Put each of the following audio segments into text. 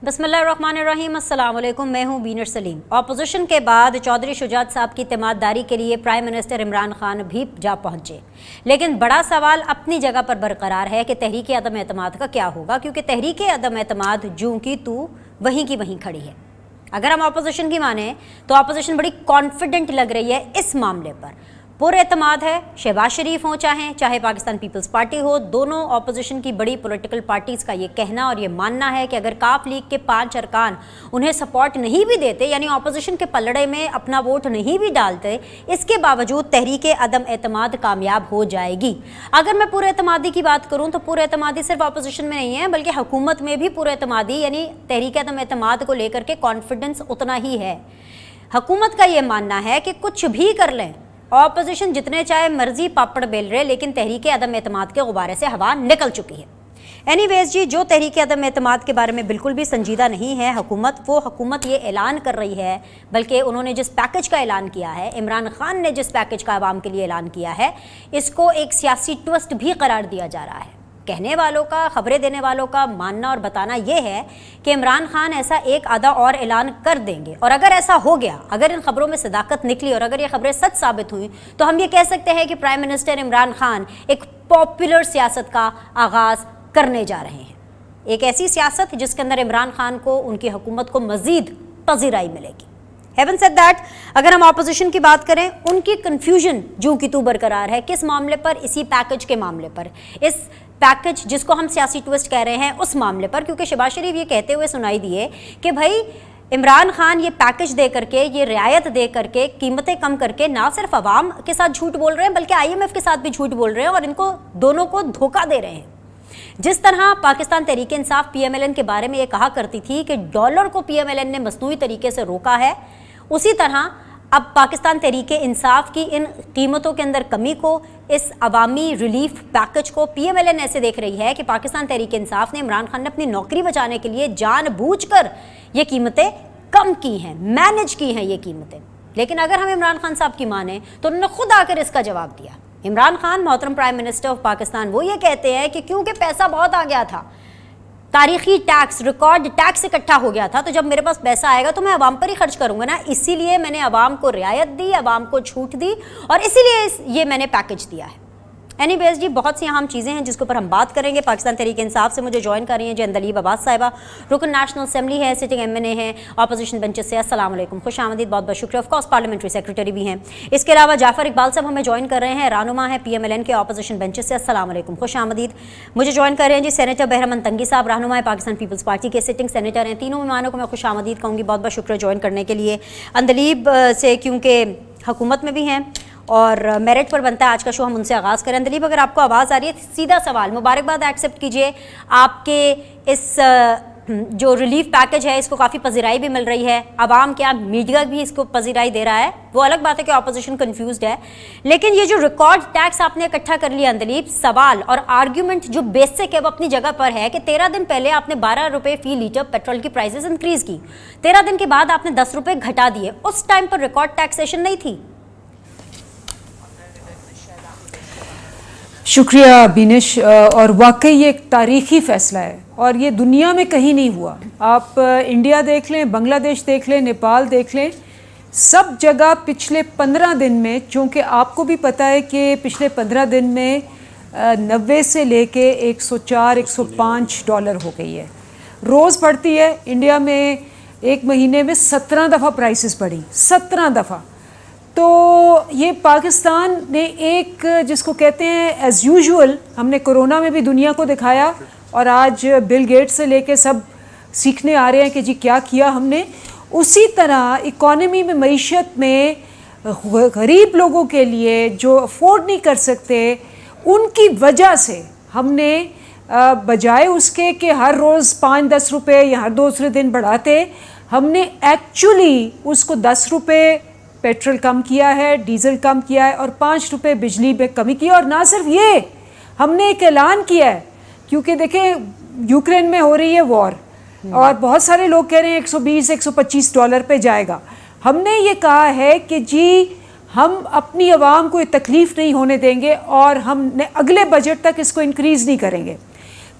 बिस्मिल्लाहिर्रहमानिर्रहीम, अस्सलाम वालेकुम। मैं हूं बीनर सलीम। ऑपोजिशन के बाद चौधरी शुजात साहब की तिमारदारी के लिए प्राइम मिनिस्टर इमरान खान भी जा पहुंचे, लेकिन बड़ा सवाल अपनी जगह पर बरकरार है कि तहरीक अदम एतमाद का क्या होगा, क्योंकि तहरीक अदम एतमाद जूं की तू वहीं की वहीं खड़ी है। अगर हम ऑपोजिशन की माने तो ऑपोजिशन बड़ी कॉन्फिडेंट लग रही है इस मामले पर। पुरएतमाद है, शहबाज शरीफ हो चाहे पाकिस्तान पीपल्स पार्टी हो, दोनों ऑपोजिशन की बड़ी पॉलिटिकल पार्टीज़ का ये कहना और ये मानना है कि अगर काफ लीग के 5 अरकान उन्हें सपोर्ट नहीं भी देते, यानी ऑपोजिशन के पलड़े में अपना वोट नहीं भी डालते, इसके बावजूद तहरीक अदम एतमाद कामयाब हो जाएगी। अगर मैं पुरएतमादी की बात करूँ तो पुरएतमादी सिर्फ ऑपोजिशन में नहीं है, बल्कि हुकूमत में भी पुरएतमादी यानी तहरीक अदम एतमाद को लेकर के कॉन्फिडेंस उतना ही है। हुकूमत का ये मानना है कि कुछ भी कर लें, ऑपोजिशन जितने चाहे मर्जी पापड़ बेल रहे, लेकिन तहरीक अदम एतमाद के गुब्बारे से हवा निकल चुकी है। एनीवेज जी, जो तहरीक अदम एतमाद के बारे में बिल्कुल भी संजीदा नहीं है हुकूमत, वो हुकूमत ये ऐलान कर रही है, बल्कि उन्होंने जिस पैकेज का ऐलान किया है, इमरान खान ने जिस पैकेज का आवाम के लिए ऐलान किया है, इसको एक सियासी ट्विस्ट भी करार दिया जा रहा है। कहने वालों का, खबरें देने वालों का मानना और बताना यह है कि इमरान खान ऐसा एक आधा और ऐलान कर देंगे, और अगर ऐसा हो गया, अगर इन खबरों में सदाकत निकली और अगर ये खबरें सच साबित हुई, तो हम ये कह सकते हैं कि प्राइम मिनिस्टर इमरान खान एक पॉपुलर सियासत का आगाज़ करने जा रहे हैं। एक ऐसी सियासत जिसके अंदर इमरान खान को, उनकी हुकूमत को मज़ीद पजीराई मिलेगी। हेवन सेड दैट, अगर हम ऑपोजिशन की बात करें, उनकी कन्फ्यूजन जूं की तू बरकरार है। किस मामले पर? इसी पैकेज के मामले पर, इस पैकेज जिसको हम सियासी ट्विस्ट कह रहे हैं उस मामले पर, क्योंकि शहबाज शरीफ ये कहते हुए सुनाई दिए कि भाई इमरान खान ये पैकेज दे करके, ये रियायत दे करके, कीमतें कम करके ना सिर्फ अवाम के साथ झूठ बोल रहे हैं, बल्कि IMF के साथ भी झूठ बोल रहे हैं और इनको दोनों को धोखा दे रहे हैं। जिस तरह पाकिस्तान तहरीक इंसाफ PMLN के बारे में ये कहा करती थी कि डॉलर को PMLN ने मसनूई तरीके से रोका है, उसी तरह अब पाकिस्तान तहरीक इंसाफ की इन कीमतों के अंदर कमी को, इस अवामी रिलीफ पैकेज को PMLN ऐसे देख रही है कि पाकिस्तान तहरीक इंसाफ ने, इमरान खान ने अपनी नौकरी बचाने के लिए जानबूझकर ये कीमतें कम की हैं, मैनेज की हैं ये कीमतें। लेकिन अगर हम इमरान खान साहब की माने तो उन्होंने खुद आकर इसका जवाब दिया। इमरान खान, मोहतरम प्राइम मिनिस्टर ऑफ पाकिस्तान, वो ये कहते हैं कि क्योंकि पैसा बहुत आ गया था, तारीखी टैक्स, रिकॉर्ड टैक्स इकट्ठा हो गया था, तो जब मेरे पास पैसा आएगा तो मैं अवाम पर ही खर्च करूंगा ना, इसीलिए मैंने अवाम को रियायत दी, अवाम को छूट दी और इसीलिए ये मैंने पैकेज दिया है। एनीवेज जी, बहुत सी अहम चीज़ें हैं जिसके ऊपर हम बात करेंगे। पाकिस्तान तहरीक इंसाफ से मुझे ज्वाइन कर रही हैं जी अंदलीब अब्बास साहिबा, रुकन नेशनल असेंबली है, सिटिंग MNA हैं ऑपोजिशन बेंचेस से। अस्सलाम वालेकुम, खुश आमदीद, बहुत बहुत शुक्रिया। ऑफकोर्स पार्लियामेंट्री सेक्रेटरी भी हैं। इसके अलावा जाफर इकबाल साहब हमें ज्वाइन कर रहे हैं, रानुमा है PMLN के ऑपोजिशन बेंचेस से। अस्सलाम वालेकुम, खुश आमदीद। मुझे ज्वाइन कर रहे हैं जी सेनेटर बहरमन तंगी साहब, रहनुमा है पाकिस्तान पीपल्स पार्टी के, सिटिंग सेनेटर हैं। तीनों मेहमानों को मैं खुश आमदीद कहूँगी, बहुत बहुत शुक्रिया ज्वाइन करने के लिए। अंदलीब से क्योंकि हुकूमत में भी हैं और मेरिट पर बनता है आज का शो, हम उनसे आगाज़ करें। अंदलीब, अगर आपको आवाज़ आ रही है, सीधा सवाल, मुबारकबाद एक्सेप्ट कीजिए, आपके इस जो रिलीफ पैकेज है इसको काफ़ी पजीराई भी मिल रही है, अवाम क्या, मीडिया भी इसको पजीराई दे रहा है। वो अलग बात है कि ऑपोजिशन कंफ्यूज्ड है, लेकिन ये जो रिकॉर्ड टैक्स आपने इकट्ठा कर लिया अंदलीब, सवाल और आर्ग्यूमेंट जो बेसिक है वो अपनी जगह पर है कि 13 दिन पहले आपने 12 रुपये फी लीटर पेट्रोल की प्राइसेस इंक्रीज़ की, 13 दिन के बाद आपने 10 रुपये घटा दिए, उस टाइम पर रिकॉर्ड टैक्सेशन नहीं थी। शुक्रिया बिनिश, और वाकई ये एक तारीख़ी फ़ैसला है और ये दुनिया में कहीं नहीं हुआ। आप इंडिया देख लें, बांग्लादेश देख लें, नेपाल देख लें, सब जगह पिछले 15 दिन में, चूँकि आपको भी पता है कि पिछले 15 दिन में 90 से लेके 104 105 डॉलर हो गई है, रोज़ बढ़ती है। इंडिया में एक महीने में 17 दफ़ा प्राइसेस बढ़ी, 17 दफ़ा। तो ये पाकिस्तान ने एक, जिसको कहते हैं एज़ यूजुअल, हमने कोरोना में भी दुनिया को दिखाया और आज बिल गेट्स से लेके सब सीखने आ रहे हैं कि जी क्या किया हमने, उसी तरह इकॉनमी में, मईशत में गरीब लोगों के लिए जो अफोर्ड नहीं कर सकते, उनकी वजह से हमने बजाय उसके कि हर रोज़ 5-10 रुपये या हर दूसरे दिन बढ़ाते, हमने एक्चुअली उसको 10 रुपये पेट्रोल कम किया है, डीजल कम किया है और 5 रुपये बिजली में कमी की। और ना सिर्फ ये, हमने एक ऐलान किया है, क्योंकि देखें यूक्रेन में हो रही है वॉर और बहुत सारे लोग कह रहे हैं 120-125 डॉलर पे जाएगा। हमने ये कहा है कि जी हम अपनी आवाम को ये तकलीफ़ नहीं होने देंगे और हम अगले बजट तक इसको इंक्रीज़ नहीं करेंगे।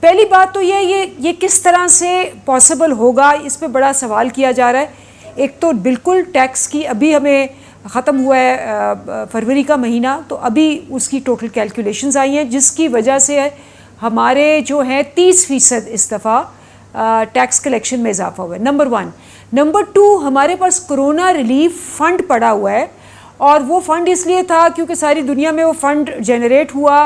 पहली बात तो ये किस तरह से पॉसिबल होगा, इस पे बड़ा सवाल किया जा रहा है। एक तो बिल्कुल टैक्स की अभी हमें ख़त्म हुआ है फरवरी का महीना, तो अभी उसकी टोटल कैलकुलेशंस आई हैं जिसकी वजह से हमारे जो है 30% इस दफ़ा टैक्स कलेक्शन में इजाफा हुआ है, नंबर 1। नंबर 2, हमारे पास कोरोना रिलीफ फ़ंड पड़ा हुआ है, और वो फ़ंड इसलिए था क्योंकि सारी दुनिया में वो फ़ंड जनरेट हुआ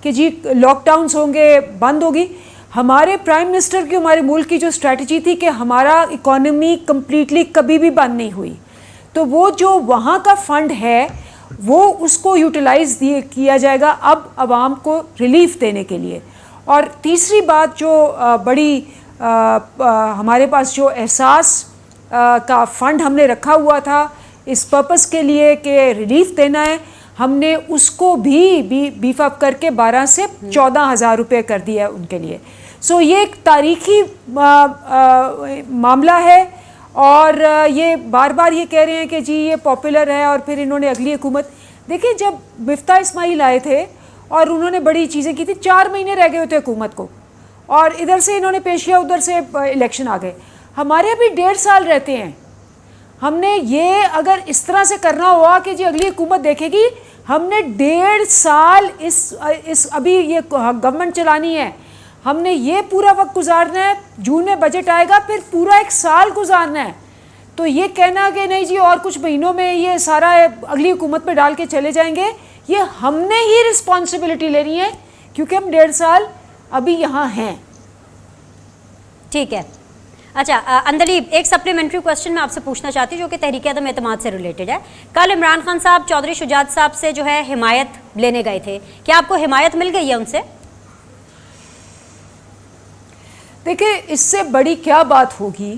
कि जी लॉकडाउन्स होंगे, बंद होगी। हमारे प्राइम मिनिस्टर की, हमारे मुल्क की जो स्ट्रैटेजी थी कि हमारा इकॉनमी कम्प्लीटली कभी भी बंद नहीं हुई, तो वो जो वहाँ का फ़ंड है वो उसको यूटिलाइज़ किया जाएगा अब आवाम को रिलीफ देने के लिए। और तीसरी बात जो बड़ी हमारे पास जो एहसास का फ़ंड हमने रखा हुआ था इस पर्पस के लिए कि रिलीफ देना है, हमने उसको भी बीफ अप करके 12 से 14,000 रुपये कर दिया है उनके लिए। सो ये एक तारीखी मामला है, और ये बार बार ये कह रहे हैं कि जी ये पॉपुलर है, और फिर इन्होंने अगली हुकूमत, देखिए जब मिफ्ता इस्माइल आए थे और उन्होंने बड़ी चीज़ें की थी, 4 महीने रह गए थे हुकूमत को, और इधर से इन्होंने पेश किया, उधर से इलेक्शन आ गए। हमारे अभी 1.5 साल रहते हैं। हमने ये अगर इस तरह से करना हुआ कि जी अगली हुकूमत देखेगी, हमने 1.5 साल इस अभी ये गवर्नमेंट चलानी है, हमने ये पूरा वक्त गुजारना है, जून में बजट आएगा, फिर पूरा 1 साल गुजारना है। तो ये कहना कि नहीं जी और कुछ महीनों में ये सारा अगली हुकूमत में डाल के चले जाएंगे, ये हमने ही रिस्पॉन्सिबिलिटी लेनी है क्योंकि हम 1.5 साल अभी यहाँ हैं। ठीक है। अच्छा अंदलीब, एक सप्लीमेंट्री क्वेश्चन मैं आपसे पूछना चाहती हूँ जो कि तहरीक-ए-आदम एतमाद से रिलेटेड है। कल इमरान खान साहब चौधरी शुजात साहब से जो है हिमायत लेने गए थे, क्या आपको हिमायत मिल गई है उनसे? देखिए इससे बड़ी क्या बात होगी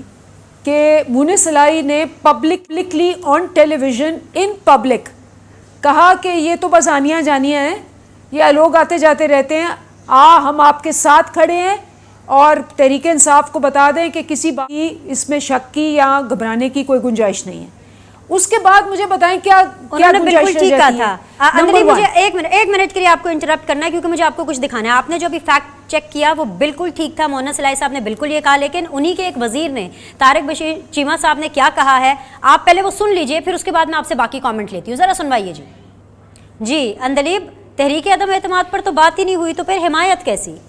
कि मुनिस सलाई ने publicly on television in public कहा कि ये तो बस आनियाँ जानियाँ हैं, ये लोग आते जाते रहते हैं, हम आपके साथ खड़े हैं, और तहरीक इंसाफ को बता दें कि किसी बात की इसमें शक की या घबराने की कोई गुंजाइश नहीं है। उसके बाद मुझे बताएं क्या बिल्कुल ठीक कहा था। अंदलीब, मुझे एक मिनट के लिए आपको इंटरप्ट करना है क्योंकि मुझे आपको कुछ दिखाना है। आपने जो अभी फैक्ट चेक किया वो बिल्कुल ठीक था, मोहन सलाई साहब ने बिल्कुल ये कहा, लेकिन उन्हीं के एक वजीर ने, तारिक बशीर चीमा साहब ने क्या कहा है, आप पहले वो सुन लीजिए, फिर उसके बाद मैं आपसे बाकी कॉमेंट लेती हूँ। ज़रा सुनवाइए जी। जी अंदलीब, तहरीक-ए-आदम एतमाद पर तो बात ही नहीं हुई, तो फिर हिमायत कैसी?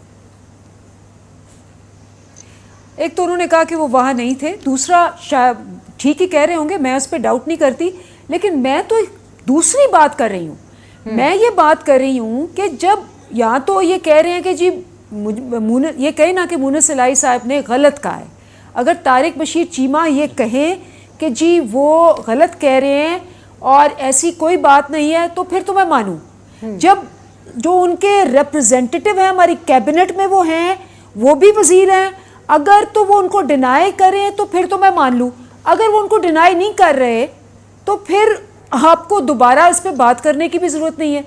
एक तो उन्होंने कहा कि वो वहाँ नहीं थे, दूसरा शायद ठीक ही कह रहे होंगे, मैं उस पर डाउट नहीं करती, लेकिन मैं तो दूसरी बात कर रही हूँ। मैं ये बात कर रही हूँ कि जब या तो ये कह रहे हैं कि जी ये कहे ना कि मुनिस सलाई साहब ने गलत कहा है, अगर तारिक बशीर चीमा ये कहें कि जी वो गलत कह रहे हैं और ऐसी कोई बात नहीं है, तो फिर तो मैं मानूँ। जब जो उनके रिप्रेजेंटेटिव हैं हमारी कैबिनेट में, वो हैं, वो भी वजीर हैं, अगर तो वो उनको डिनाई करें तो फिर तो मैं मान लूँ, अगर वो उनको डिनाई नहीं कर रहे तो फिर आपको दोबारा इस पर बात करने की भी ज़रूरत नहीं है।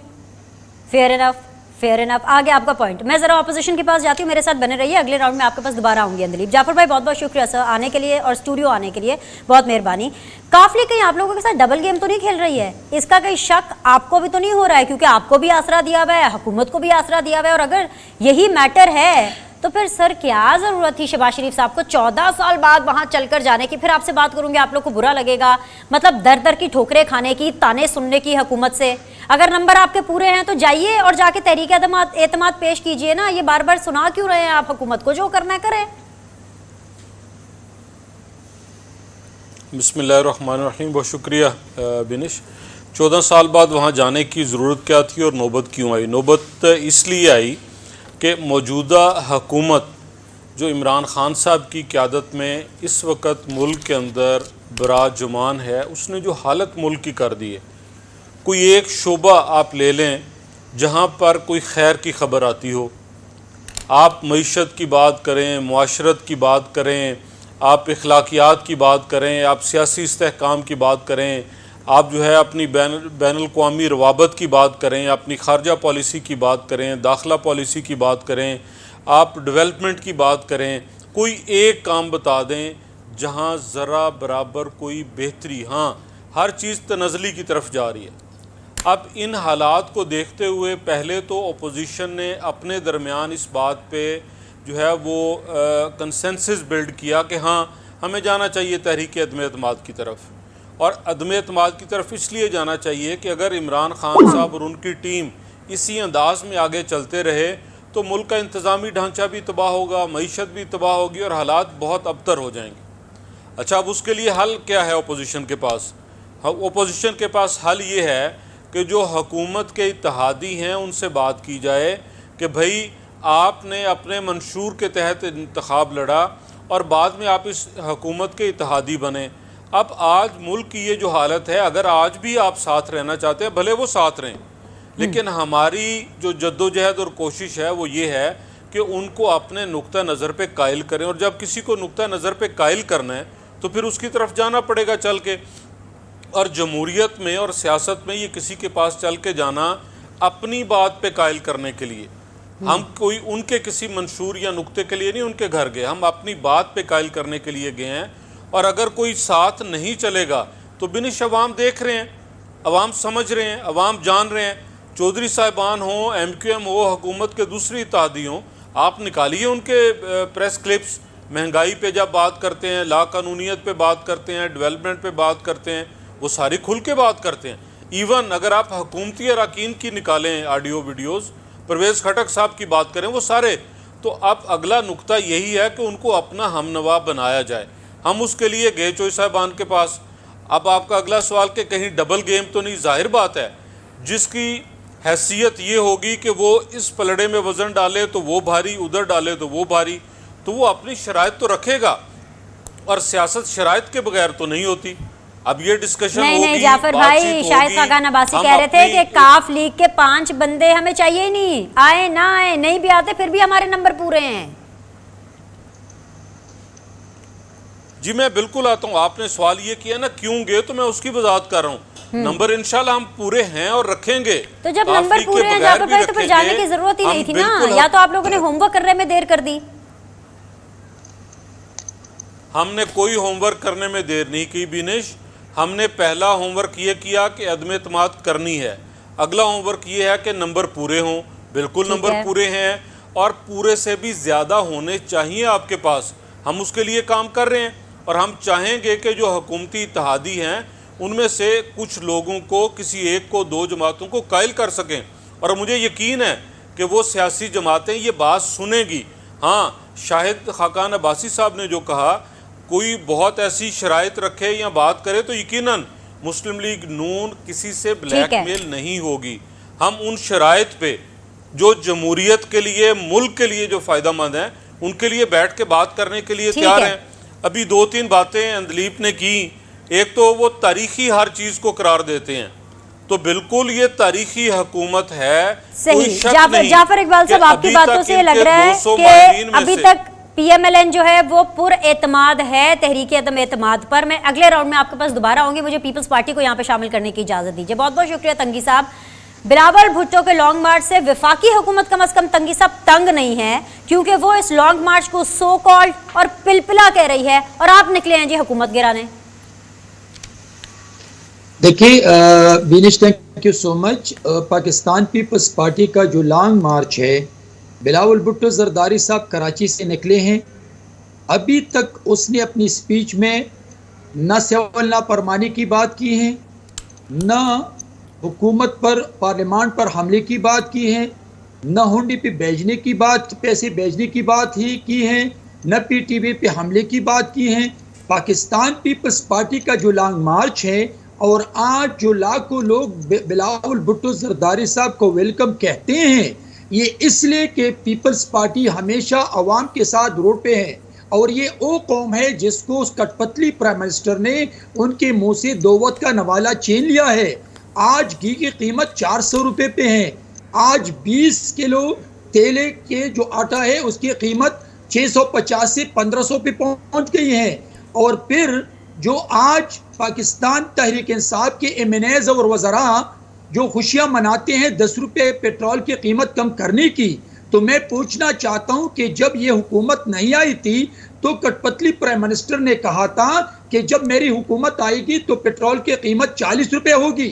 Fair enough, fair enough. आगे आपका पॉइंट। मैं ज़रा ऑपोजिशन के पास जाती हूँ, मेरे साथ बने रहिए, अगले राउंड में आपके पास दोबारा आऊँगी। अंदलीब जाफर भाई बहुत बहुत शुक्रिया सर आने के लिए और स्टूडियो आने के लिए, बहुत मेहरबानी। काफिले कहीं आप लोगों के साथ डबल गेम तो नहीं खेल रही है? इसका कहीं शक आपको भी तो नहीं हो रहा है? क्योंकि आपको भी आसरा दिया हुआ है, हुकूमत को भी आसरा दिया हुआ है, और अगर यही मैटर है तो फिर सर क्या ज़रूरत थी शहबाज शरीफ साहब को 14 साल बाद वहाँ चलकर जाने की? फिर आपसे बात करूँगी, आप लोग को बुरा लगेगा, मतलब दर दर की ठोकरें खाने की, ताने सुनने की हुकूमत से। अगर नंबर आपके पूरे हैं तो जाइए और जाके तहरीक-ए-आदम एतमाद पेश कीजिए ना, ये बार बार सुना क्यों रहे हैं आप हुकूमत को? जो करना है करें। बिस्मिल्लाहिर्रहमानिर्रहीम, बहुत शुक्रिया बिनिश। 14 साल बाद वहाँ जाने की ज़रूरत क्या थी और नौबत क्यों आई? नौबत इसलिए आई कि मौजूदा हुकूमत जो इमरान खान साहब की क़यादत में इस वक्त मुल्क के अंदर बराजुमान है, उसने जो हालत मुल्क की कर दी है, कोई एक शोबा आप ले लें जहाँ पर कोई खैर की ख़बर आती हो, आप मईशत की बात करें, मुआशरत की बात करें, आप इखलाकियात की बात करें, आप सियासी इस्तेहकाम की बात करें, आप जो है अपनी बैनुल-अक़वामी रवाबत की बात करें, अपनी खारजा पॉलिसी की बात करें, दाखिला पॉलिसी की बात करें, आप डेवलपमेंट की बात करें, कोई एक काम बता दें जहाँ ज़रा बराबर कोई बेहतरी, हाँ हर चीज़ तनज़ली की तरफ जा रही है। अब इन हालात को देखते हुए पहले तो अपोजिशन ने अपने दरमियान इस बात पे जो है वो कंसेंसस बिल्ड किया कि हाँ हमें जाना चाहिए तहरीक अदम एतमाद की तरफ। और अदम एतमाद की तरफ इसलिए जाना चाहिए कि अगर इमरान खान साहब और उनकी टीम इसी अंदाज में आगे चलते रहे तो मुल्क का इंतज़ामी ढांचा भी तबाह होगा, मईशत भी तबाह होगी और हालात बहुत अबतर हो जाएंगे। अच्छा, अब उसके लिए हल क्या है अपोजिशन के पास? अपोजिशन के पास हल ये है कि जो हुकूमत के इत्तेहादी हैं उनसे बात की जाए कि भाई आपने अपने मंशूर के तहत इंतखाब लड़ा और बाद में आप इस हुकूमत के इत्तेहादी बने। अब आज मुल्क की ये जो हालत है, अगर आज भी आप साथ रहना चाहते हैं भले वो साथ रहें, लेकिन हमारी जो जद्दोजहद और कोशिश है वो ये है कि उनको अपने नुक्ता नज़र पे कायल करें। और जब किसी को नुक्ता नज़र पे कायल करना है तो फिर उसकी तरफ जाना पड़ेगा चल के। और जमहूरियत में और सियासत में ये किसी के पास चल के जाना अपनी बात पे कायल करने के लिए, हम कोई उनके किसी मंशूर या नुक्ते के लिए नहीं उनके घर गए, हम अपनी बात पे कायल करने के लिए गए हैं। और अगर कोई साथ नहीं चलेगा तो बिनिश अवाम देख रहे हैं, अवाम समझ रहे हैं, अवाम जान रहे हैं। चौधरी साहिबान हो, MQM हो, हुकूमत के दूसरी इत्तेहादी हों, आप निकालिए उनके प्रेस क्लिप्स। महंगाई पे जब बात करते हैं, ला कानूनियत पे बात करते हैं, डेवलपमेंट पे बात करते हैं, वो सारी खुल के बात करते हैं। इवन अगर आप हुकूमती अरकान की निकालें ऑडियो वीडियोज़, परवेज़ खटक साहब की बात करें, वो सारे। तो अब अगला नुक्ता यही है कि उनको अपना हमनवा बनाया जाए। हम उसके लिए गए चौधरी साहिबान के पास। अब आपका अगला सवाल कि कहीं डबल गेम तो नहीं? जाहिर बात है, जिसकी हैसियत ये होगी कि वो इस पलड़े में वज़न डाले तो वो भारी, उधर डाले तो वो भारी, तो वो अपनी शराइत तो रखेगा। और सियासत शराइत के बगैर तो नहीं होती। अब ये डिस्कशन नहीं जाफर भाई, शाहिद खाकान अब्बासी कह रहे थे कि काफ लीग के 5 बंदे हमें चाहिए ही नहीं, आए ना आए, नहीं भी आते फिर भी हमारे नंबर पूरे हैं। जी मैं बिल्कुल आता हूँ। आपने सवाल ये किया ना क्यों गए, तो मैं उसकी वजाहत कर रहा हूँ। नंबर इंशाल्लाह हम पूरे हैं और रखेंगे। तो जब नंबर पूरे हैं जाफर भाई तो फिर जाने की जरूरत ही नहीं थी ना, या तो आप लोगों ने होमवर्क करने में देर कर दी। हमने कोई होमवर्क करने में देर नहीं की बिनिश। हमने पहला होमवर्क ये किया कि अदम एतमाद करनी है। अगला होमवर्क ये है कि नंबर पूरे हों। बिल्कुल नंबर पूरे हैं और पूरे से भी ज़्यादा होने चाहिए आपके पास। हम उसके लिए काम कर रहे हैं और हम चाहेंगे कि जो हुकूमती इत्तेहादी हैं उनमें से कुछ लोगों को, किसी एक को, 2 जमातों को कायल कर सकें। और मुझे यकीन है कि वो सियासी जमातें ये बात सुनेगी। हाँ, शाहिद खाकान अब्बासी साहब ने जो कहा, कोई बहुत ऐसी शराइत रखे या बात करे तो यकीनन मुस्लिम लीग नून किसी से ब्लैकमेल नहीं होगी। हम उन शराइत पे जो जमहूरियत के लिए, मुल्क के लिए जो फ़ायदेमंद हैं, उनके लिए बैठ के बात करने के लिए तैयार हैं। अभी 2-3 बातें अंदलीप ने की। एक तो वो तारीखी हर चीज़ को करार देते हैं, तो बिल्कुल ये तारीखी हुकूमत है। सही। जाफर इकबाल साहब, आपकी बातों से लग रहा है कि अभी तक PMLN जो है वो पुरएतमाद है तहरीक अदम एतमाद पर। मैं अगले राउंड में आपके पास दोबारा आऊंगी, मुझे पीपल्स पार्टी को यहाँ पे शामिल करने की इजाजत दीजिए। बहुत बहुत शुक्रिया तंगी साहब। बिलावल भुट्टो के लॉन्ग मार्च से वफाकी हुकूमत कम अज कम तंगी साहब तंग नहीं है, क्योंकि वो इस लॉन्ग मार्च को सो कॉल्ड और पिलपिला कह रही है और आप निकले हैं जी हुकूमत गिराने। देखिए Beenish, thank you so much. Pakistan Peoples Party का जो लॉन्ग मार्च है, बिलावल भुट्टो जरदारी साहब कराची से निकले हैं। अभी तक उसने अपनी स्पीच में न सिविल नाफरमानी की बात की है, न हुकूमत पर, पार्लियामान पर हमले की बात की है, न हुंडी पे भेजने की बात, पैसे भेजने की बात ही की है, न PTV पे हमले की बात की है। पाकिस्तान पीपल्स पार्टी का जो लॉन्ग मार्च है और आज जो लाखों लोग बिलावल भुट्टो जरदारी साहब को वेलकम कहते हैं, ये इसलिए कि पीपल्स पार्टी हमेशा अवाम के साथ रोड पे है। और ये वो कौम है जिसको उस कठपुतली प्राइम मिनिस्टर ने उनके मुंह से 2 वक्त का नवाला छीन लिया है। आज घी की कीमत 400 रुपये पे है। आज 20 किलो तेले के जो आटा है उसकी कीमत 650 से 1500 पे पहुंच गई है। और फिर जो आज पाकिस्तान तहरीक इंसाफ के MNAs और वज़रा जो खुशियां मनाते हैं 10 रुपये पेट्रोल की कीमत कम करने की, तो मैं पूछना चाहता हूं कि जब ये हुकूमत नहीं आई थी तो कठपुतली प्राइम मिनिस्टर ने कहा था कि जब मेरी हुकूमत आएगी तो पेट्रोल की कीमत 40 रुपये होगी,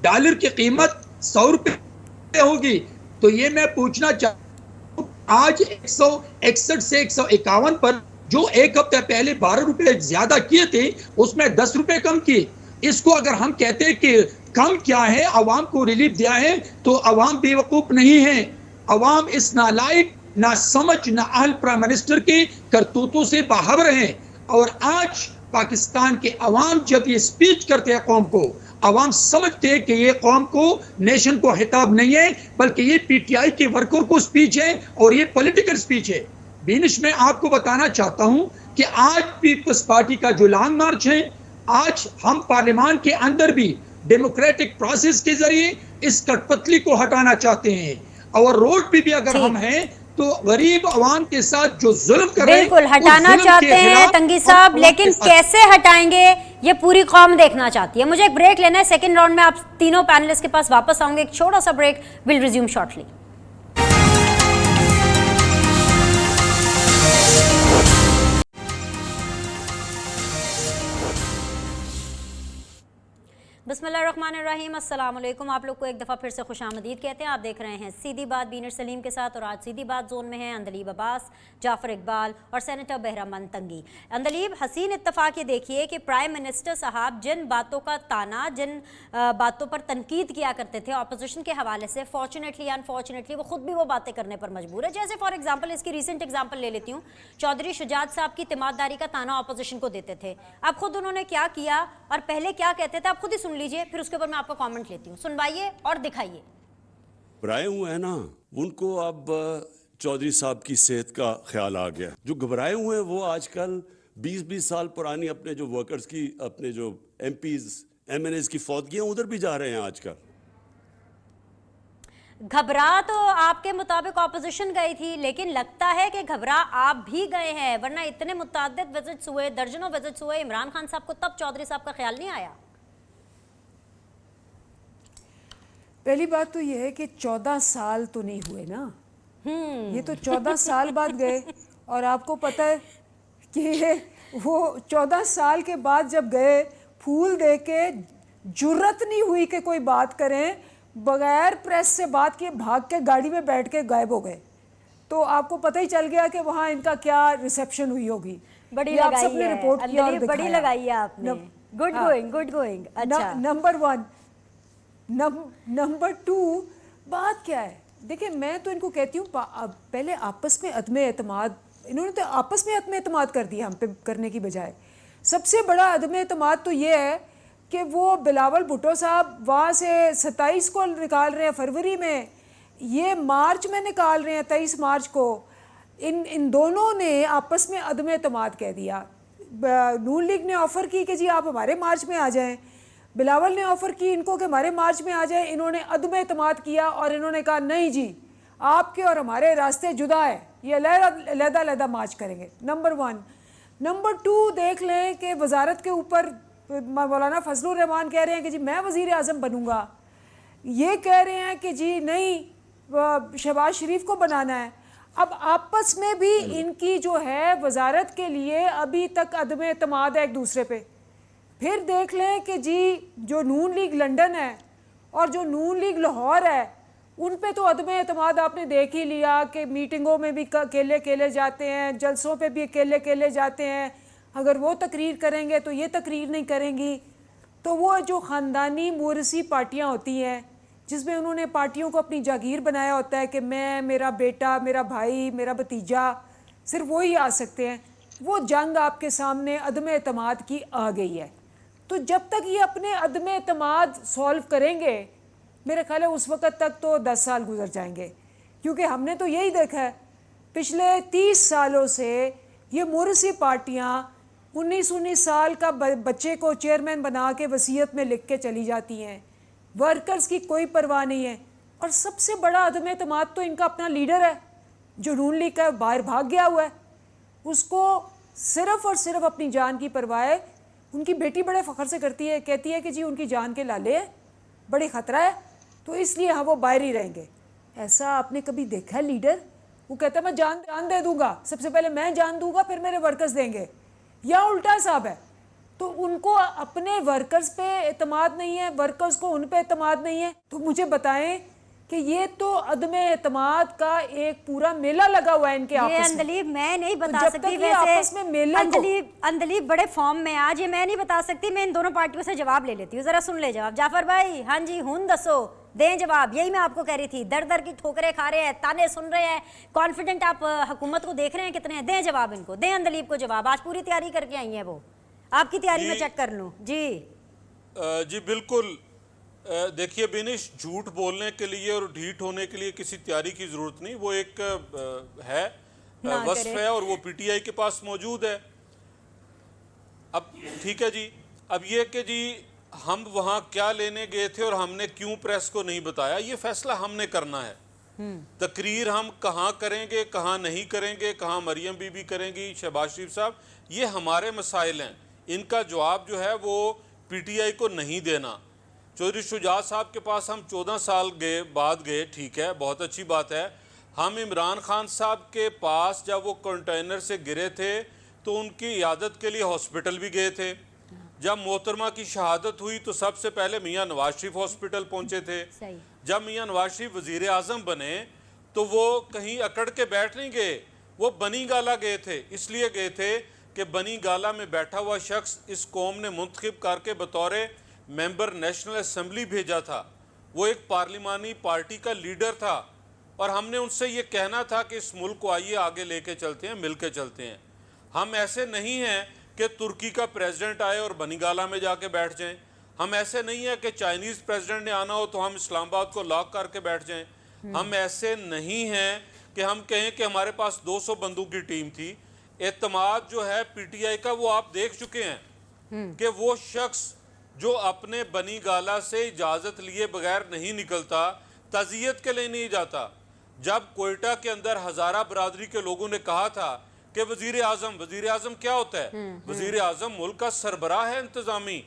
डॉलर की कीमत 100 रुपये होगी। तो ये मैं पूछना चाहता हूं आज 161 से 151 पर जो एक हफ्ते पहले 12 रुपए ज्यादा किए थे उसमें 10 रुपए कम किए। इसको अगर हम कहते हैं कि कम क्या है, अवाम को रिलीफ दिया है, तो अवाम बेवकूफ नहीं है। अवाम इस नालायक, ना समझ, ना अहल प्राइम मिनिस्टर के करतूतों से बाहर हैं। और आज पाकिस्तान के अवाम जब ये स्पीच करते हैं कौम को, अवाम समझते हैं कि ये कौम को, नेशन को खिताब नहीं है, बल्कि ये पीटीआई के वर्कर को स्पीच है और ये पॉलिटिकल स्पीच है। बीनिश, मैं आपको बताना चाहता हूं कि आज पीपल्स पार्टी का जो लॉन्ग मार्च है, आज हम पार्लियामान के अंदर भी डेमोक्रेटिक प्रोसेस के जरिए इस कठपुतली को हटाना चाहते हैं। और रोड पे भी अगर हम हैं तो गरीब अवाम के साथ जो जुल्म कर रहे हैं, बिल्कुल हटाना चाहते हैं तंगी साहब, लेकिन कैसे हटाएंगे ये पूरी कौम देखना चाहती है। मुझे एक ब्रेक लेना है, सेकंड राउंड में आप तीनों पैनलिस्ट के पास वापस आऊंगे। एक छोटा सा ब्रेक, विल रिज्यूम शॉर्टली। बिस्मिल्लाहिर्रहमानिर्रहीम, अस्सलाम वालेकुम। आप लोग को एक दफ़ा फिर से खुशामदीद कहते हैं। आप देख रहे हैं सीधी बात बीनर सलीम के साथ, और आज सीधी बात जोन में है अंदलीब अब्बास, जाफ़र इकबाल और सेनेटर बहरामंद तंगी। अंदलीब, हसीन इत्तफाक ये देखिए कि प्राइम मिनिस्टर साहब जिन बातों का ताना, जिन बातों पर तनकीद किया करते थे अपोजिशन के हवाले से, फॉर्चुनेटली अनफॉर्चुनेटली वो खुद भी वो बातें करने पर मजबूर है। जैसे फॉर एग्जाम्पल, इसकी रिसेंट एग्जाम्पल ले लेती हूँ, चौधरी शुजात साहब की तिमाददारी का ताना अपोजिशन को देते थे। अब खुद उन्होंने क्या किया और पहले क्या कहते थे, आप खुद ही सुन लीजिए, फिर उसके ऊपर मैं आपका कमेंट लेती हूँ। सुनवाइए और दिखाइए। घबराए हुए हैं ना, उनको अब चौधरी साहब की सेहत का ख्याल आ गया। जो घबराए हुए हैं वो आजकल 20-20 साल पुरानी अपने जो वर्कर्स की, अपने जो एमपीज एमएनएस की फौतगियां उधर भी जा रहे हैं आजकल। घबरा तो आपके मुताबिक ऑपोजिशन गई थी, लेकिन लगता है कि घबरा आप भी गए हैं, वरना इतने मुतअद्दिद विजिट्स हुए, दर्जनों विजिट्स हुए, इमरान खान साहब को तब चौधरी साहब का ख्याल नहीं आया। पहली बात तो ये है कि 14 साल तो नहीं हुए ना, ये तो 14 साल बाद गए। और आपको पता है कि वो 14 साल के बाद जब गए, फूल दे के जुर्रत नहीं हुई कि कोई बात करें, बगैर प्रेस से बात किए भाग के गाड़ी में बैठ के गायब हो गए। तो आपको पता ही चल गया कि वहाँ इनका क्या रिसेप्शन हुई होगी। बड़ी आप लगाई सबने है, रिपोर्ट किया और बड़ी लगाई है आपने। Good going, good going. अच्छा, नंबर 1। नंबर 2, बात क्या है, देखिए मैं तो इनको कहती हूँ पहले आपस में अदम एतमाद, इन्होंने तो आपस में अदम एतमाद कर दिया हम पे करने की बजाय। सबसे बड़ा अदम एतमाद तो ये है कि वो बिलावल भुट्टो साहब वहाँ से 27 को निकाल रहे हैं फरवरी में, ये मार्च में निकाल रहे हैं 23 मार्च को। इन दोनों ने आपस में अदम एतमाद कह दिया। नून लीग ने ऑफ़र की कि जी आप हमारे मार्च में आ जाएं, बिलावल ने ऑफ़र की इनको कि हमारे मार्च में आ जाए। इन्होंने अदम एतमाद किया और इन्होंने कहा नहीं जी, आपके और हमारे रास्ते जुदा है, ये अलहदा मार्च करेंगे। नंबर 1। नंबर 2, देख लें कि वजारत के ऊपर मौलाना फजलुर रहमान कह रहे हैं कि जी मैं वज़ीर आज़म बनूँगा, ये कह रहे हैं कि जी नहीं शहबाज शरीफ को बनाना है। अब आपस में भी इनकी जो है वजारत के लिए अभी तक अदम एतमाद है एक दूसरे पे। फिर देख लें कि जी जो नून लीग लंदन है और जो नून लीग लाहौर है, उन पे तो अदम एतमाद आपने देख ही लिया कि मीटिंगों में भी अकेले जाते हैं, जलसों पे भी अकेले जाते हैं। अगर वो तकरीर करेंगे तो ये तकरीर नहीं करेंगी। तो वो जो ख़ानदानी मोरसी पार्टियाँ होती हैं जिसमें उन्होंने पार्टियों को अपनी जागीर बनाया होता है कि मैं, मेरा बेटा, मेरा भाई, मेरा भतीजा, सिर्फ वो ही आ सकते हैं, वो जंग आपके सामने अदम एतमाद की आ गई है। तो जब तक ये अपने अदम एतमाद सॉल्व करेंगे, मेरे ख्याल है उस वक़्त तक तो 10 साल गुजर जाएंगे। क्योंकि हमने तो यही देखा है पिछले 30 सालों से, ये मोरसी पार्टियाँ 19-19 साल का बच्चे को चेयरमैन बना के वसीयत में लिख के चली जाती हैं, वर्कर्स की कोई परवाह नहीं है। और सबसे बड़ा अदम एतमाद तो इनका अपना लीडर है जो नून लीग का बाहर भाग गया हुआ है, उसको सिर्फ़ और सिर्फ अपनी जान की परवाह है। उनकी बेटी बड़े फ़ख्र से करती है, कहती है कि जी उनकी जान के लाले हैं, बड़ी ख़तरा है, तो इसलिए हाँ वो बाहर ही रहेंगे। ऐसा आपने कभी देखा है लीडर? वो कहता है मैं जान दे दूंगा, सबसे पहले मैं जान दूंगा फिर मेरे वर्कर्स देंगे, या उल्टा साहब है। तो उनको अपने वर्कर्स पे एतमाद नहीं है, वर्कर्स को उन पे एतमाद नहीं है। तो मुझे बताएं कि ये तो अदम एतमाद का एक पूरा मेला लगा हुआ है इनके ये आपस में। अंदलीब मैं नहीं बता जब सकती तक ये आपस में वैसे मेले को अंदलीब बड़े फॉर्म में आज ये मैं नहीं बता सकती। मैं इन दोनों पार्टियों से जवाब ले लेती हूँ, जरा सुन ले जवाब। जाफर भाई, हाँ जी हुन दसो, दें जवाब। यही मैं आपको कह रही थी, दर दर की ठोकरें खा रहे हैं, ताने सुन रहे हैं, कॉन्फिडेंट आप हुकूमत को देख रहे हैं कितने हैं। दें जवाब इनको, दें अंदलीब को जवाब। आज पूरी तैयारी करके आई है वो, आपकी तैयारी में चेक कर लूँ जी। जी बिल्कुल। देखिए बिनिश, झूठ बोलने के लिए और ढीठ होने के लिए किसी तैयारी की जरूरत नहीं। वो एक वस्फ है और वो पीटीआई के पास मौजूद है। अब ठीक है जी, अब ये कि जी हम वहाँ क्या लेने गए थे और हमने क्यों प्रेस को नहीं बताया, ये फैसला हमने करना है। तकरीर हम कहाँ करेंगे, कहाँ नहीं करेंगे, कहाँ मरियम बीबी करेंगी, शहबाज शरीफ साहब, ये हमारे मसाइल हैं। इनका जवाब जो है वो पीटीआई को नहीं देना। चौधरी शुजात साहब के पास हम 14 साल बाद गए, ठीक है, बहुत अच्छी बात है। हम इमरान खान साहब के पास जब वो कंटेनर से गिरे थे तो उनकी इयादत के लिए हॉस्पिटल भी गए थे। जब मोहतरमा की शहादत हुई तो सबसे पहले मियाँ नवाज शरीफ हॉस्पिटल पहुंचे थे। सही। जब मियाँ नवाज शरीफ वजीर आजम बने तो वो कहीं अकड़ के बैठ नहीं गए, वो बनी गाला गए थे। इसलिए गए थे कि बनी गाला में बैठा हुआ शख्स इस कौम ने मुंतखब करके बतौर मेंबर नेशनल असम्बली भेजा था। वो एक पार्लिमानी पार्टी का लीडर था और हमने उनसे ये कहना था कि इस मुल्क को आइए आगे लेके चलते हैं, मिल के चलते हैं। हम ऐसे नहीं हैं कि तुर्की का प्रेसिडेंट आए और बनीगाला में जाके बैठ जाएं। हम ऐसे नहीं है कि चाइनीज़ प्रेसिडेंट ने आना हो तो हम इस्लामाबाद को लॉक करके बैठ जाएं। हम ऐसे नहीं हैं कि हम कहें कि हमारे पास 200 बंदूक की टीम थी। एतमाद जो है पीटीआई का, वो आप देख चुके हैं कि वो शख्स जो अपने बनी गाला से इजाज़त लिए बगैर नहीं निकलता, तज़ियत के लिए नहीं जाता। जब कोयटा के अंदर हज़ारा बरादरी के लोगों ने कहा था कि वज़ीर आज़म क्या होता है, वज़ीर आज़म मुल्क का सरबराह है इंतज़ामी,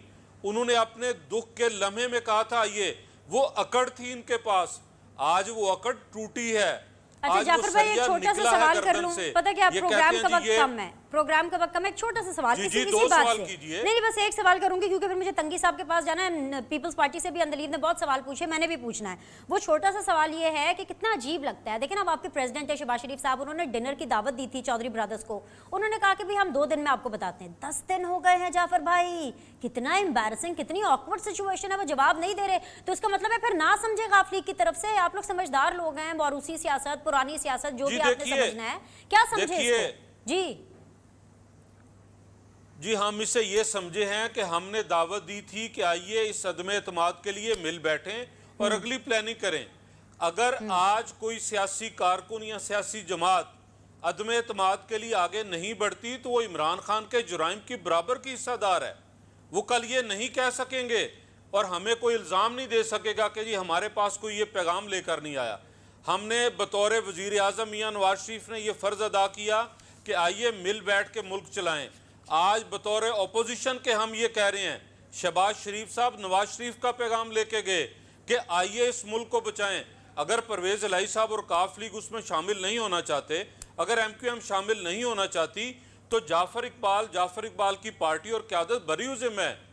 उन्होंने अपने दुख के लम्हे में कहा था ये, वो अकड़ थी इनके पास। आज वो अकड़ टूटी है। अच्छा जाफर भाई, एक छोटा सा सवाल कर लूं, पता क्या प्रोग्राम का वक्त कम है, प्रोग्राम का वक्त कम है। एक छोटा सा सवाल इसी बात से, नहीं बस एक सवाल करूंगी क्योंकि फिर मुझे तंगी साहब के पास जाना है। पीपल्स पार्टी से भी अंदलीब ने बहुत सवाल पूछे, मैंने भी पूछना है। वो छोटा सा सवाल ये है कि कितना अजीब लगता है, देखिए ना, अब आपके प्रेसिडेंट है शहबाज शरीफ साहब, उन्होंने डिनर की दावत दी थी चौधरी ब्रदर्स को। उन्होंने कहा कि भाई हम 2 दिन में आपको बताते हैं। 10 दिन हो गए हैं जाफर भाई, कितना एम्बैरसिंग, कितनी ऑकवर्ड सिचुएशन है। वो जवाब नहीं दे रहे तो इसका मतलब है फिर ना समझे गाफली की तरफ से। आप लोग समझदार लोग हैं, मौरूसी सियासत, पुरानी सियासत, जो भी आपने समझना है, क्या समझे इसको? जी हम इसे ये समझे हैं कि हमने दावत दी थी कि आइए इस अदम एतमाद के लिए मिल बैठें और अगली प्लानिंग करें। अगर आज कोई सियासी कारकुन या सियासी जमात अदम एतमाद के लिए आगे नहीं बढ़ती तो वो इमरान खान के जुराइम की बराबर की हिस्सेदार है। वो कल ये नहीं कह सकेंगे और हमें कोई इल्ज़ाम नहीं दे सकेगा कि जी हमारे पास कोई ये पैगाम लेकर नहीं आया। हमने बतौर वज़ीर आज़म मियाँ नवाज शरीफ ने यह फ़र्ज़ अदा किया कि आइए मिल बैठ के मुल्क चलाएं। आज बतौर अपोजिशन के हम ये कह रहे हैं, शहबाज शरीफ साहब नवाज शरीफ का पैगाम लेके गए कि आइए इस मुल्क को बचाएं। अगर परवेज़ इलाही साहब और काफ लीग उसमें शामिल नहीं होना चाहते, अगर MQM शामिल नहीं होना चाहती, तो जाफ़र इकबाल की पार्टी और क़यादत बरी उज़िम्मा है।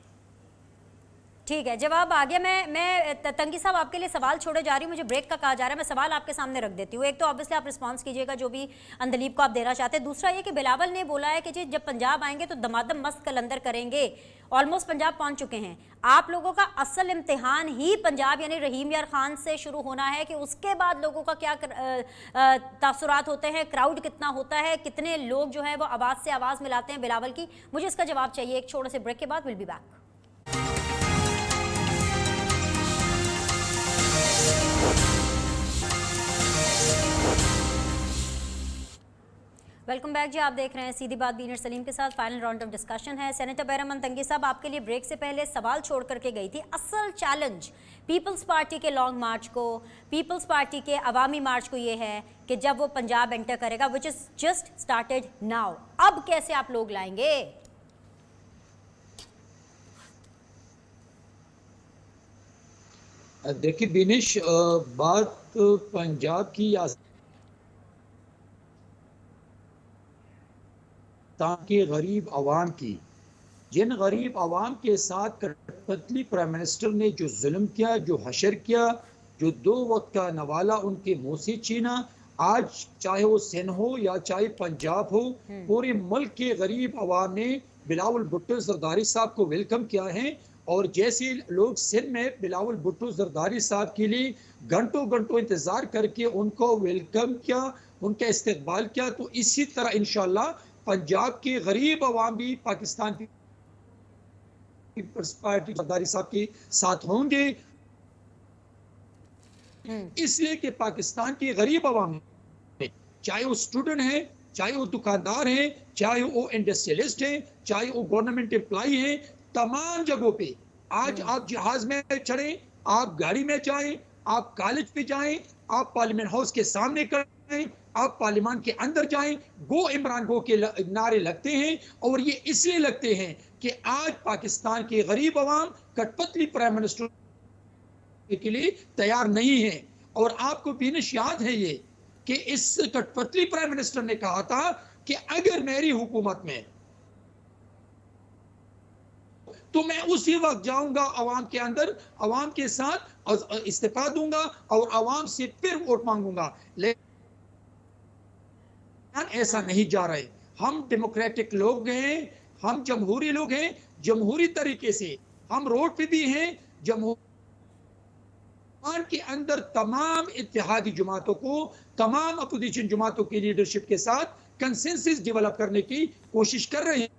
ठीक है, जवाब आ गया। मैं तंगी साहब आपके लिए सवाल छोड़े जा रही हूँ, मुझे ब्रेक का कहा जा रहा है, मैं सवाल आपके सामने रख देती हूँ। एक तो ऑब्वियसली आप रिस्पांस कीजिएगा जो भी अंदलीब को आप देना चाहते हैं। दूसरा ये कि बिलावल ने बोला है कि जी जब पंजाब आएंगे तो दमादम मस्त कलंदर करेंगे। ऑलमोस्ट पंजाब पहुंच चुके हैं। आप लोगों का असल इम्तिहान ही पंजाब यानी रहीम यार खान से शुरू होना है कि उसके बाद लोगों का क्या तासुरात होते हैं, क्राउड कितना होता है, कितने लोग जो है वो आवाज़ से आवाज़ मिलाते हैं बिलावल की। मुझे इसका जवाब चाहिए एक छोटे से ब्रेक के बाद। Will be back. Welcome back ji, आप देख रहे हैं सीधी बात बीनर सलीम के साथ। फाइनल राउंड ऑफ डिस्कशन है। सेनेटर बैरमन तंगी साहब आपके लिए ब्रेक से पहले सवाल छोड़ करके गई थी। असल चैलेंज पीपल्स पार्टी के लॉन्ग मार्च को, पीपल्स पार्टी के अवामी मार्च को ये है कि जब वो पंजाब एंटर करेगा, which is just started now, अब कैसे आप लोग लाएंगे? देखिए बिनिश, बात पंजाब की ताकि गरीब आवाम की, जिन गरीब आवाम के साथ कठपुतली प्राइम मिनिस्टर ने जो जुल्म किया, जो हशर किया, जो 2 वक्त का नवाला उनके मुंह से छीना, आज चाहे वो सिंध हो या चाहे पंजाब हो, पूरे मुल्क के गरीब आवाम ने बिलावल भुट्टो जरदारी साहब को वेलकम किया है। और जैसे लोग सिंध में बिलावल भुट्टो जरदारी साहब के लिए घंटों घंटों इंतजार करके उनको वेलकम किया, उनका इस्तकबाल किया, तो इसी तरह इंशाल्लाह पंजाब के गरीब आवाम भी पाकिस्तान पीपल्स पार्टी जरदारी साहब के साथ होंगे। इसलिए कि पाकिस्तान के गरीब आवाम, चाहे वो स्टूडेंट है, चाहे वो दुकानदार है, चाहे वो इंडस्ट्रियलिस्ट है, चाहे वो गवर्नमेंट एम्प्लॉय है, तमाम जगहों पे आज आप जहाज में चढ़े, आप गाड़ी में जाएं, आप कॉलेज पे जाएं, आप पार्लियामेंट हाउस के सामने करें, आप पार्लियामान के अंदर जाएं, गो इमरान गो के नारे लगते हैं। और ये इसलिए लगते हैं कि आज पाकिस्तान के गरीब आवाम कठपुतली प्राइम मिनिस्टर के लिए तैयार नहीं है। और आपको बिनिश याद है ये कि इस कठपुतली प्राइम मिनिस्टर ने कहा था कि अगर मेरी हुकूमत में, तो मैं उसी वक्त जाऊंगा अवाम के अंदर, अवाम के साथ इस्तीफा दूंगा और अवाम से फिर वोट मांगूंगा। लेकिन ऐसा नहीं जा रहे। हम डेमोक्रेटिक लोग हैं, हम जमहूरी लोग हैं, जमहूरी तरीके से हम रोड पे भी हैं। जमहूर के अंदर तमाम इत्तेहादी जमातों को, तमाम अपोजिशन जमातों की लीडरशिप के साथ कंसेंसस डेवलप करने की कोशिश कर रहे हैं।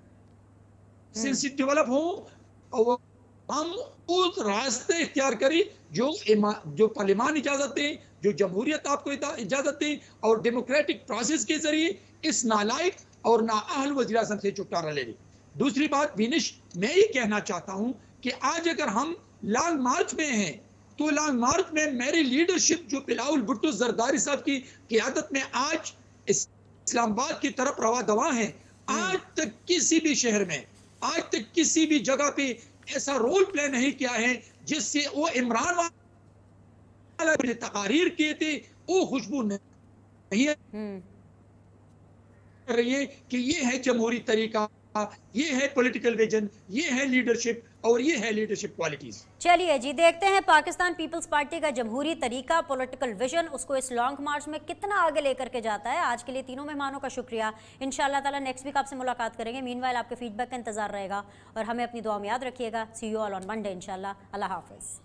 कंसेंसस डेवलप हो और हम उस रास्ते इख्तियार करें जो पार्लियामान इजाजत दे, जो जमहूरियत आपको इजाजत दे, और डेमोक्रेटिक प्रोसेस के जरिए इस नालायक और नाअहल वज़ीर आज़म से छुटकारा ले लें। दूसरी बात विनिश, मैं ये कहना चाहता हूं कि आज अगर हम लॉन्ग मार्च में हैं, तो लॉन्ग मार्च में मेरी लीडरशिप जो बिलावल भुट्टो जरदारी साहब की क़ियादत में आज इस्लामाबाद की तरफ रवा दवा है। आज तक किसी भी शहर में, आज तक किसी भी जगह पे ऐसा रोल प्ले नहीं किया है जिससे वो इमरान वाले तकारीर किए थे वो खुशबू नहीं है रही है कि ये है जमहूरी तरीका, ये है पॉलिटिकल विजन, ये है लीडरशिप और ये है लीडरशिप क्वालिटीज। चलिए जी, देखते हैं पाकिस्तान पीपल्स पार्टी का जमहूरी तरीका, पॉलिटिकल विजन, उसको इस लॉन्ग मार्च में कितना आगे लेकर के जाता है। आज के लिए तीनों मेहमानों का शुक्रिया। इंशाल्लाह ताला नेक्स्ट वीक आपसे मुलाकात करेंगे। मीनवाइल आपके फीडबैक का इंतजार रहेगा और हमें अपनी दुआ में याद रखिएगा। सी यू ऑल ऑन मंडे इंशाल्लाह। अल्लाह हाफिज़।